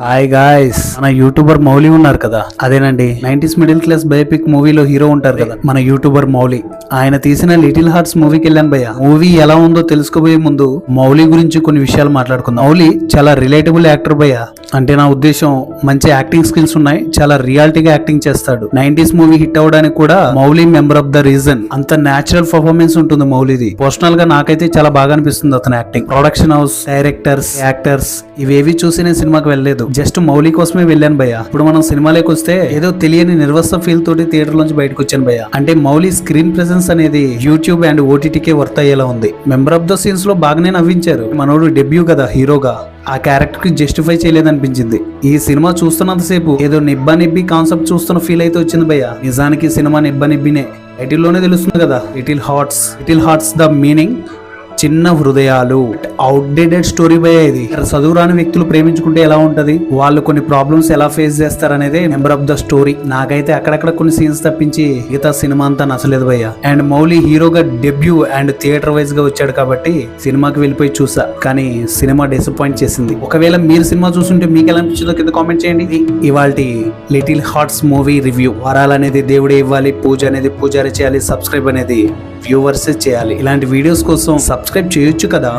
Hi guys, మన YouTuber Mouli ఉన్నారు కదా, అదేనండి 90s మిడిల్ క్లాస్ బయోపిక్ మూవీలో హీరో ఉంటారు కదా మన యూట్యూబర్ మౌలి. ఆయన తీసిన లిటిల్ హార్ట్స్ మూవీకి వెళ్ళాను భయ్య. మూవీ ఎలా ఉందో తెలుసుకోబోయే ముందు మౌలి గురించి కొన్ని విషయాలు మాట్లాడుకుందాం. మౌలి చాలా రిలేటబుల్ యాక్టర్ భయ్య. అంటే నా ఉద్దేశం, మంచి యాక్టింగ్ స్కిల్స్ ఉన్నాయి, చాలా రియాలిటీగా యాక్టింగ్ చేస్తాడు. 90s మూవీ హిట్ అవ్వడానికి కూడా Mouli member of the reason. అంత నేచురల్ పర్ఫార్మెన్స్ ఉంటుంది మౌలిది. పర్సనల్ గా నాకైతే చాలా బాగా అనిపిస్తుంది అతని acting. Production house, directors, actors ఇవేవి చూసి నేను సినిమాకి వెళ్ళలేదు, జస్ట్ మౌలి కోసమే వెళ్ళాను భయ్య. ఇప్పుడు మనం సినిమాలోకి వస్తే ఏదో తెలియని నిర్వస్త ఫీల్ తోటి థియేటర్ నుంచి బయటకు వచ్చాను భయ్య. అంటే మౌలి స్క్రీన్ ప్రెసెన్స్ అనేది యూట్యూబ్ అండ్ ఓటీటీకే వర్త్ అయ్యేలా ఉంది. మెంబర్ ఆఫ్ ద సీన్స్ లో బాగానే నవ్వించారు. మనోడు డెబ్యూ కదా హీరోగా, ఆ క్యారెక్టర్ కి జస్టిఫై చేయలేదనిపించింది. ఈ సినిమా చూస్తున్నంతసేపు ఏదో నిబ్బా నిబ్బి కాన్సెప్ట్ చూస్తున్న ఫీల్ అయితే వచ్చింది భయ్య. నిజానికి సినిమా నిబ్బా నిబ్బినే. టైటిల్ లోనే తెలుస్తుంది కదా, little hearts. Little hearts the meaning చిన్న హృదయాలు. అవుట్డేటెడ్ స్టోరీ భయ ఇది. చదువు రాని వ్యక్తులు ప్రేమించుకుంటే ఎలా ఉంటది, వాళ్ళు కొన్ని ప్రాబ్లమ్స్ ఎలా ఫేస్ చేస్తారనేదే నెంబర్ ఆఫ్ ద స్టోరీ. నాకైతే అక్కడక్కడ కొన్ని సీన్స్ తప్పించి మిగతా సినిమా అంతా నచ్చలేదు భయ్య. అండ్ మౌలి హీరోగా డెబ్యూ అండ్ థియేటర్ వైజ్ గా వచ్చాడు కాబట్టి సినిమాకి వెళ్ళిపోయి చూసా, కానీ సినిమా డిసప్పాయింట్ చేసింది. ఒకవేళ మీరు సినిమా చూస్తుంటే మీకు ఎలా అనిపించిందో కింద కామెంట్ చేయండి. ఇవాల్టి లిటిల్ హార్ట్స్ మూవీ రివ్యూ. వరాలనేది దేవుడే ఇవ్వాలి, పూజ అనేది పూజారి చేయాలి, సబ్స్క్రైబ్ అనేది వ్యూవర్స్ చేయాలి. ఇలాంటి వీడియోస్ కోసం సబ్స్క్రైబ్ చేయొచ్చు కదా.